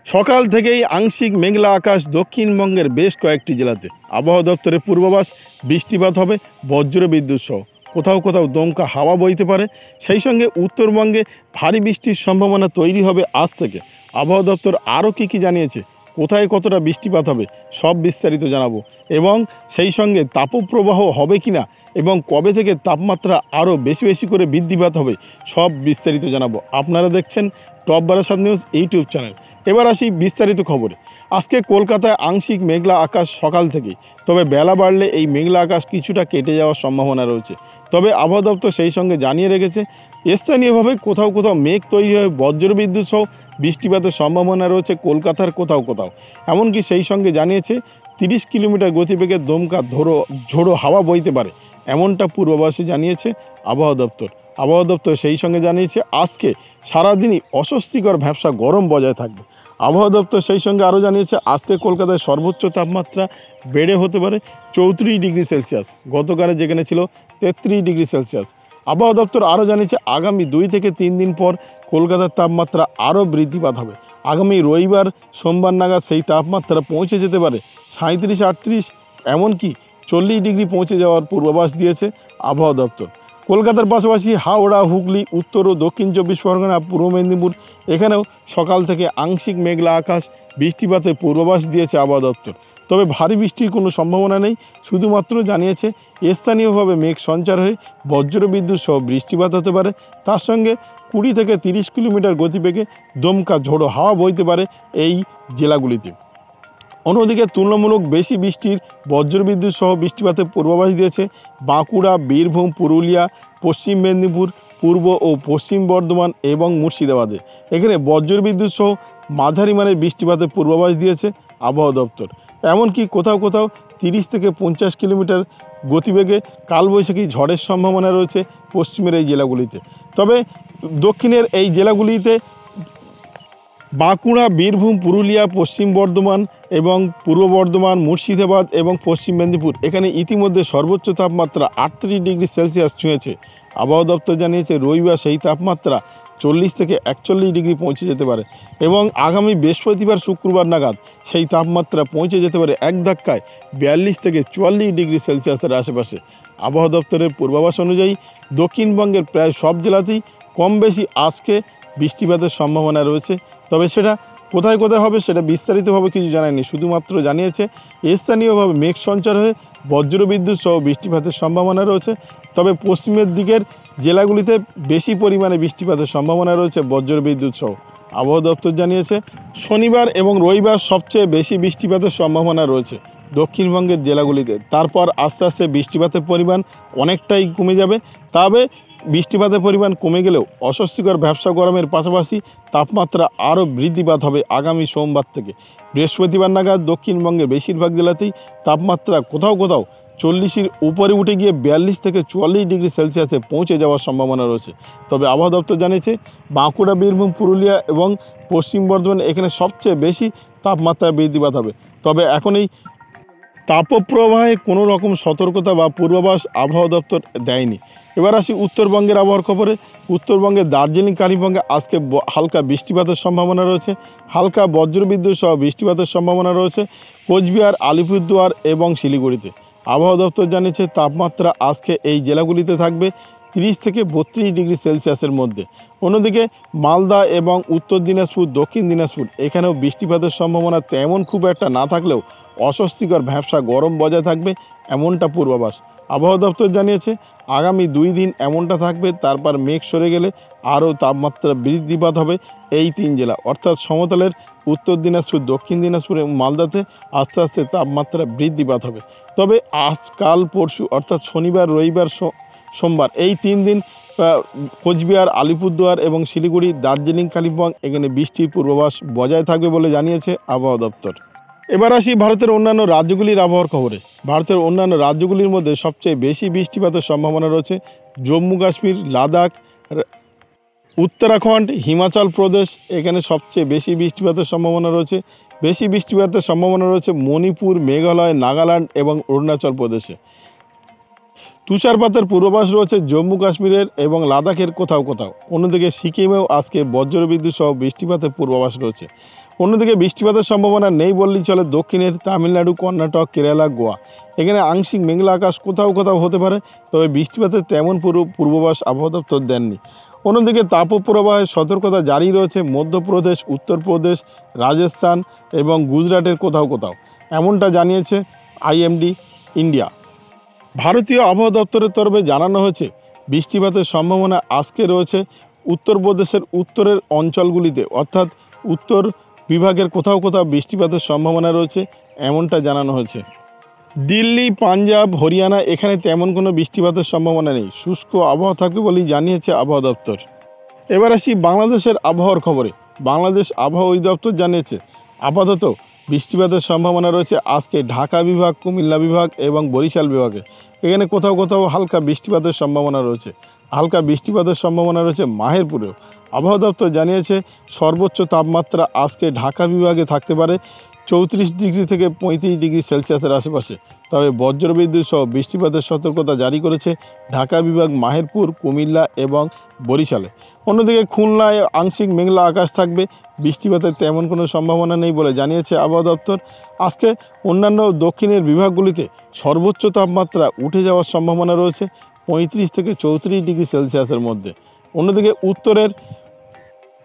সকাল থেকেই আংশিক মেঘলা আকাশ দক্ষিণবঙ্গের বেশ কয়েকটি জেলাতে। আবহাওয়া দপ্তরের পূর্বাভাস বৃষ্টিপাত হবে, বজ্রবিদ্যুৎ সহ কোথাও কোথাও দমকা হাওয়া বইতে পারে। সেই সঙ্গে উত্তরবঙ্গে ভারী বৃষ্টির সম্ভাবনা তৈরি হবে আজ থেকে। আবহাওয়া দপ্তর আরও কী জানিয়েছে, কোথায় কতটা বৃষ্টিপাত হবে সব বিস্তারিত জানাবো, এবং সেই সঙ্গে তাপপ্রবাহ হবে কিনা এবং কবে থেকে তাপমাত্রা আরও বেশি বেশি করে বৃদ্ধিপাত হবে সব বিস্তারিত জানাবো। আপনারা দেখছেন top Barasat news YouTube channel. এবার আসি বিস্তারিত খবরে। আজকে কলকাতায় আংশিক মেঘলা আকাশ সকাল থেকেই, তবে বেলা বাড়লে এই মেঘলা আকাশ কিছুটা কেটে যাওয়ার সম্ভাবনা রয়েছে। তবে আবহাওয়া দপ্তর সেই সঙ্গে জানিয়ে রেখেছে স্থানীয়ভাবে কোথাও কোথাও মেঘ তৈরি হয়ে বজ্রবিদ্যুৎ সহ বৃষ্টিপাতের সম্ভাবনা রয়েছে কলকাতার কোথাও কোথাও। এমনকি সেই সঙ্গে জানিয়েছে 30 কিলোমিটার গতিবেগে দমকা ঝোড়ো হাওয়া বইতে পারে, এমনটা পূর্বাভাসে জানিয়েছে আবহাওয়া দপ্তর। আবহাওয়া দপ্তর সেই সঙ্গে জানিয়েছে আজকে সারাদিনই অস্বস্তিকর ভ্যাপসা গরম বজায় থাকবে। আবহাওয়া দপ্তর সেই সঙ্গে আরও জানিয়েছে আজকে কলকাতায় সর্বোচ্চ তাপমাত্রা বেড়ে হতে পারে 34 ডিগ্রি সেলসিয়াস, গতকালে যেখানে ছিল 33 ডিগ্রি সেলসিয়াস। আবহাওয়া দপ্তর আরও জানিয়েছে আগামী 2 থেকে 3 দিন পর কলকাতার তাপমাত্রা আরও বৃদ্ধিপাত হবে। আগামী রবিবার সোমবার নাগাদ সেই তাপমাত্রা পৌঁছে যেতে পারে 37-38, এমনকি 40 ডিগ্রি পৌঁছে যাওয়ার পূর্বাভাস দিয়েছে আবহাওয়া দপ্তর। কলকাতার পাশাপাশি হাওড়া, হুগলি, উত্তর ও দক্ষিণ 24 পরগনা, পূর্ব মেদিনীপুর এখানেও সকাল থেকে আংশিক মেঘলা আকাশ, বৃষ্টিপাতের পূর্বাভাস দিয়েছে আবহাওয়া দপ্তর। তবে ভারী বৃষ্টির কোনো সম্ভাবনা নেই, শুধুমাত্র জানিয়েছে স্থানীয়ভাবে মেঘ সঞ্চার হয়ে বজ্রবিদ্যুৎ সহ বৃষ্টিপাত হতে পারে। তার সঙ্গে 20 থেকে 30 কিলোমিটার গতিবেগে দমকা ঝোড়ো হাওয়া বইতে পারে এই জেলাগুলিতে। অন্যদিকে তুলনামূলক বেশি বৃষ্টির বজ্রবিদ্যুৎ সহ বৃষ্টিপাতের পূর্বাভাস দিয়েছে বাঁকুড়া, বীরভূম, পুরুলিয়া, পশ্চিম মেদিনীপুর, পূর্ব ও পশ্চিম বর্ধমান এবং মুর্শিদাবাদে। এখানে বজ্রবিদ্যুৎ সহ মাঝারি মানের বৃষ্টিপাতের পূর্বাভাস দিয়েছে আবহাওয়া দপ্তর। এমনকি কোথাও কোথাও 30 থেকে 50 কিলোমিটার গতিবেগে কালবৈশাখী ঝড়ের সম্ভাবনা রয়েছে পশ্চিমের এই জেলাগুলিতে। তবে দক্ষিণের এই জেলাগুলিতে বাঁকুড়া, বীরভূম, পুরুলিয়া, পশ্চিম বর্ধমান এবং পূর্ব বর্ধমান, মুর্শিদাবাদ এবং পশ্চিম মেদিনীপুর এখানে ইতিমধ্যে সর্বোচ্চ তাপমাত্রা 38 ডিগ্রি সেলসিয়াস ছুঁয়েছে। আবহাওয়া দপ্তর জানিয়েছে রবিবার সেই তাপমাত্রা 40 থেকে 41 ডিগ্রি পৌঁছে যেতে পারে, এবং আগামী বৃহস্পতিবার, শুক্রবার নাগাদ সেই তাপমাত্রা পৌঁছে যেতে পারে এক ধাক্কায় 42 থেকে 44 ডিগ্রি সেলসিয়াসের আশেপাশে। আবহাওয়া দপ্তরের পূর্বাভাস অনুযায়ী দক্ষিণবঙ্গের প্রায় সব জেলাতেই কম বেশি আজকে বৃষ্টিপাতের সম্ভাবনা রয়েছে। তবে সেটা কোথায় কোথায় হবে সেটা বিস্তারিতভাবে কিছু জানায়নি, শুধুমাত্র জানিয়েছে স্থানীয়ভাবে মেঘ সঞ্চার হয়ে বজ্রবিদ্যুৎ সহ বৃষ্টিপাতের সম্ভাবনা রয়েছে। তবে পশ্চিমের দিকের জেলাগুলিতে বেশি পরিমাণে বৃষ্টিপাতের সম্ভাবনা রয়েছে বজ্রবিদ্যুৎ সহ। আবহাওয়া দপ্তর জানিয়েছে শনিবার এবং রবিবার সবচেয়ে বেশি বৃষ্টিপাতের সম্ভাবনা রয়েছে দক্ষিণবঙ্গের জেলাগুলিতে। তারপর আস্তে আস্তে বৃষ্টিপাতের পরিমাণ অনেকটাই কমে যাবে। তবে বৃষ্টিপাতের পরিমাণ কমে গেলেও অস্বস্তিকর ভ্যাপসা গরমের পাশাপাশি তাপমাত্রা আরও বৃদ্ধিপাত হবে আগামী সোমবার থেকে। বৃহস্পতিবার নাগাদ দক্ষিণবঙ্গের বেশিরভাগ জেলাতেই তাপমাত্রা কোথাও কোথাও 40-এর উপরে উঠে গিয়ে 42 থেকে 44 ডিগ্রি সেলসিয়াসে পৌঁছে যাওয়ার সম্ভাবনা রয়েছে। তবে আবহাওয়া দপ্তর জানিয়েছে বাঁকুড়া, বীরভূম, পুরুলিয়া এবং পশ্চিম বর্ধমান এখানে সবচেয়ে বেশি তাপমাত্রা বৃদ্ধিপাত হবে। তবে এখন এই তাপপ্রবাহে কোনো রকম সতর্কতা বা পূর্বাভাস আবহাওয়া দপ্তর দেয়নি। এবার আসি উত্তরবঙ্গের আবহাওয়ার খবরে। উত্তরবঙ্গের দার্জিলিং, কালিম্পংয়ে আজকে হালকা বৃষ্টিপাতের সম্ভাবনা রয়েছে, হালকা বজ্রবিদ্যুৎ সহ বৃষ্টিপাতের সম্ভাবনা রয়েছে কোচবিহার, আলিপুরদুয়ার এবং শিলিগুড়িতে। আবহাওয়া দপ্তর জানিয়েছে তাপমাত্রা আজকে এই জেলাগুলিতে থাকবে 30 থেকে 32 ডিগ্রি সেলসিয়াসের মধ্যে। অন্যদিকে মালদা এবং উত্তর দিনাজপুর, দক্ষিণ দিনাজপুর এখানেও বৃষ্টিপাতের সম্ভাবনা তেমন খুব একটা না থাকলেও অস্বস্তিকর ভ্যাপসা গরম বজায় থাকবে, এমনটা পূর্বাভাস। আবহাওয়া দপ্তর জানিয়েছে আগামী 2 দিন এমনটা থাকবে, তারপর মেঘ সরে গেলে আরও তাপমাত্রা বৃদ্ধিপাত হবে এই 3 জেলা, অর্থাৎ সমতলের উত্তর দিনাজপুর, দক্ষিণ দিনাজপুর এবং মালদাতে আস্তে আস্তে তাপমাত্রা বৃদ্ধিপাত হবে। তবে আজ, কাল, পরশু অর্থাৎ শনিবার, রবিবার, সোমবার এই 3 দিন কোচবিহার, আলিপুরদুয়ার এবং শিলিগুড়ি, দার্জিলিং, কালিম্পং এখানে বৃষ্টির পূর্বাভাস বজায় থাকবে বলে জানিয়েছে আবহাওয়া দপ্তর। এবার আসি ভারতের অন্যান্য রাজ্যগুলির আবহাওয়ার খবরে। ভারতের অন্যান্য রাজ্যগুলির মধ্যে সবচেয়ে বেশি বৃষ্টিপাতের সম্ভাবনা রয়েছে জম্মু কাশ্মীর, লাদাখ, উত্তরাখণ্ড, হিমাচল প্রদেশ এখানে সবচেয়ে বেশি বৃষ্টিপাতের সম্ভাবনা রয়েছে। বেশি বৃষ্টিপাতের সম্ভাবনা রয়েছে মণিপুর, মেঘালয়, নাগাল্যান্ড এবং অরুণাচল প্রদেশে। তুষারপাতের পূর্বাভাস রয়েছে জম্মু কাশ্মীরের এবং লাদাখের কোথাও কোথাও। অন্যদিকে সিকিমেও আজকে বজ্রবিদ্যুৎ সহ বৃষ্টিপাতের পূর্বাভাস রয়েছে। অন্যদিকে বৃষ্টিপাতের সম্ভাবনা নেই বললেই চলে দক্ষিণের তামিলনাড়ু, কর্ণাটক, কেরালা, গোয়া। এখানে আংশিক মেঘলা আকাশ কোথাও কোথাও হতে পারে, তবে বৃষ্টিপাতের তেমন পূর্বাভাস আবহাওয়া দপ্তর দেননি। অন্যদিকে তাপপ্রবাহের সতর্কতা জারি রয়েছে মধ্যপ্রদেশ, উত্তরপ্রদেশ, রাজস্থান এবং গুজরাটের কোথাও কোথাও, এমনটা জানিয়েছে আইএমডি ইন্ডিয়া। ভারতীয় আবহাওয়া দপ্তরের তরফে জানানো হয়েছে বৃষ্টিপাতের সম্ভাবনা আজকে রয়েছে উত্তরপ্রদেশের উত্তরের অঞ্চলগুলিতে, অর্থাৎ উত্তর বিভাগের কোথাও কোথাও বৃষ্টিপাতের সম্ভাবনা রয়েছে, এমনটা জানানো হয়েছে। দিল্লি, পাঞ্জাব, হরিয়ানা এখানে তেমন কোনো বৃষ্টিপাতের সম্ভাবনা নেই, শুষ্ক আবহাওয়া থাকবে বলেই জানিয়েছে আবহাওয়া দপ্তর। এবার আসি বাংলাদেশের আবহাওয়ার খবরে। বাংলাদেশ আবহাওয়া অধিদপ্তর জানিয়েছে আপাতত বৃষ্টিপাতের সম্ভাবনা রয়েছে আজকে ঢাকা বিভাগ, কুমিল্লা বিভাগ এবং বরিশাল বিভাগে। এখানে কোথাও কোথাও হালকা বৃষ্টিপাতের সম্ভাবনা রয়েছে। হালকা বৃষ্টিপাতের সম্ভাবনা রয়েছে মাহেরপুরেও। আবহাওয়া দপ্তর জানিয়েছে সর্বোচ্চ তাপমাত্রা আজকে ঢাকা বিভাগে থাকতে পারে 34 ডিগ্রি থেকে 35 ডিগ্রি সেলসিয়াসের আশেপাশে। তবে বজ্রবিদ্যুৎ সহ বৃষ্টিপাতের সতর্কতা জারি করেছে ঢাকা বিভাগ, মাহেরপুর, কুমিল্লা এবং বরিশালে। অন্যদিকে খুলনায় আংশিক মেঘলা আকাশ থাকবে, বৃষ্টিপাতের তেমন কোনো সম্ভাবনা নেই বলে জানিয়েছে আবহাওয়া দপ্তর। আজকে অন্যান্য দক্ষিণের বিভাগগুলিতে সর্বোচ্চ তাপমাত্রা উঠে যাওয়ার সম্ভাবনা রয়েছে 35 থেকে 34 ডিগ্রি সেলসিয়াসের মধ্যে। অন্যদিকে উত্তরের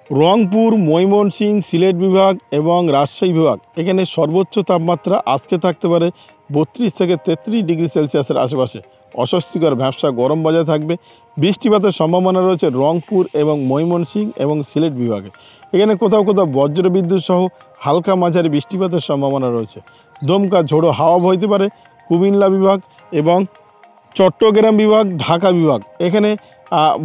রংপুর, ময়মনসিংহ, সিলেট বিভাগ এবং রাজশাহী বিভাগ এখানে সর্বোচ্চ তাপমাত্রা আজকে থাকতে পারে 32 থেকে 33 ডিগ্রি সেলসিয়াসের আশেপাশে। অস্বস্তিকর ভ্যাপসা গরম বজায় থাকবে। বৃষ্টিপাতের সম্ভাবনা রয়েছে রংপুর এবং ময়মনসিংহ এবং সিলেট বিভাগে। এখানে কোথাও কোথাও বজ্রবিদ্যুৎ সহ হালকা মাঝারি বৃষ্টিপাতের সম্ভাবনা রয়েছে। দমকা ঝোড়ো হাওয়া বইতে পারে কুমিল্লা বিভাগ এবং চট্টগ্রাম বিভাগ, ঢাকা বিভাগ। এখানে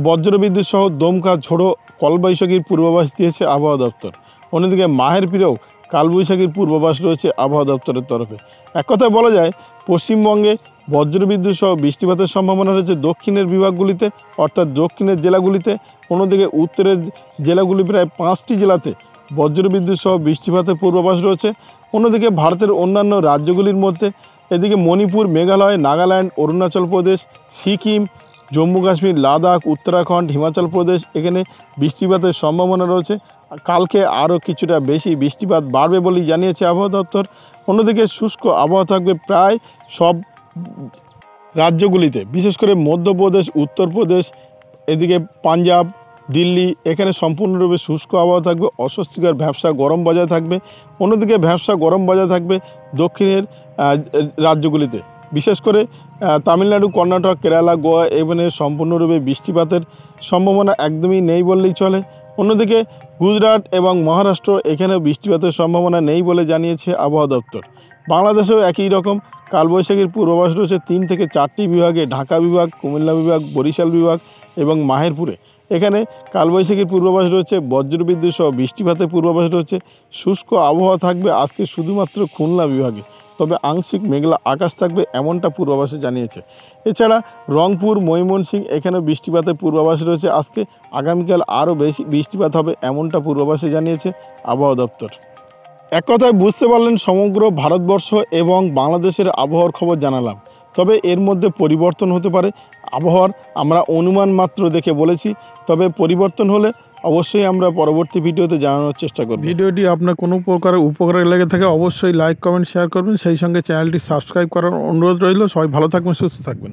বজ্রবিদ্যুৎ সহ দমকা ঝোড়ো কালবৈশাখীর পূর্বাভাস দিয়েছে আবহাওয়া দপ্তর। অন্যদিকে মাহেরপুরেও কালবৈশাখীর পূর্বাভাস রয়েছে আবহাওয়া দপ্তরের তরফে। এক কথায় বলা যায় পশ্চিমবঙ্গে বজ্রবিদ্যুৎ সহ বৃষ্টিপাতের সম্ভাবনা রয়েছে দক্ষিণের বিভাগগুলিতে, অর্থাৎ দক্ষিণের জেলাগুলিতে। অন্যদিকে উত্তরের জেলাগুলি প্রায় 5টি জেলাতে বজ্রবিদ্যুৎ সহ বৃষ্টিপাতের পূর্বাভাস রয়েছে। অন্যদিকে ভারতের অন্যান্য রাজ্যগুলির মধ্যে এদিকে মণিপুর, মেঘালয়, নাগাল্যান্ড, অরুণাচল প্রদেশ, সিকিম, জম্মু কাশ্মীর, লাদাখ, উত্তরাখণ্ড, হিমাচল প্রদেশ এখানে বৃষ্টিপাতের সম্ভাবনা রয়েছে। কালকে আরও কিছুটা বেশি বৃষ্টিপাত বাড়বে বলেই জানিয়েছে আবহাওয়া দপ্তর। অন্যদিকে শুষ্ক আবহাওয়া থাকবে প্রায় সব রাজ্যগুলিতে, বিশেষ করে মধ্যপ্রদেশ, উত্তরপ্রদেশ, এদিকে পাঞ্জাব, দিল্লি এখানে সম্পূর্ণরূপে শুষ্ক আবহাওয়া থাকবে। অস্বস্তিকর ভ্যাপসা গরম বজায় থাকবে। অন্যদিকে ভ্যাপসা গরম বজায় থাকবে দক্ষিণের রাজ্যগুলিতে, বিশেষ করে তামিলনাড়ু, কর্ণাটক, কেরালা, গোয়া এখানে সম্পূর্ণরূপে বৃষ্টিপাতের সম্ভাবনা একদমই নেই বললেই চলে। অন্যদিকে গুজরাট এবং মহারাষ্ট্র এখানেও বৃষ্টিপাতের সম্ভাবনা নেই বলে জানিয়েছে আবহাওয়া দপ্তর। বাংলাদেশেও একই রকম কালবৈশাখীর পূর্বাভাস রয়েছে 3 থেকে 4টি বিভাগে, ঢাকা বিভাগ, কুমিল্লা বিভাগ, বরিশাল বিভাগ এবং মাহেরপুরে। এখানে কালবৈশাখীর পূর্বাভাস রয়েছে, বজ্রবিদ্যুৎ সহ বৃষ্টিপাতের পূর্বাভাস রয়েছে। শুষ্ক আবহাওয়া থাকবে আজকে শুধুমাত্র খুলনা বিভাগে, তবে আংশিক মেঘলা আকাশ থাকবে এমনটা পূর্বাভাসে জানিয়েছে। এছাড়া রংপুর, ময়মনসিংহ এখানেও বৃষ্টিপাতের পূর্বাভাস রয়েছে। আজকে আগামীকাল আরও বেশি বৃষ্টিপাত হবে এমনটা পূর্বাভাসে জানিয়েছে আবহাওয়া দপ্তর। এক কথায় বুঝতে পারলেন সমগ্র ভারতবর্ষ এবং বাংলাদেশের আবহাওয়ার খবর জানালাম, তবে এর মধ্যে পরিবর্তন হতে পারে। আবহাওয়ার আমরা অনুমান মাত্র দেখে বলেছি, তবে পরিবর্তন হলে অবশ্যই আমরা পরবর্তী ভিডিওতে জানানোর চেষ্টা করব। ভিডিওটি আপনার কোনো প্রকার উপকারে লেগে থাকে অবশ্যই লাইক, কমেন্ট, শেয়ার করবেন। সেই সঙ্গে চ্যানেলটি সাবস্ক্রাইব করার অনুরোধ রইল। সবাই ভালো থাকবেন, সুস্থ থাকবেন।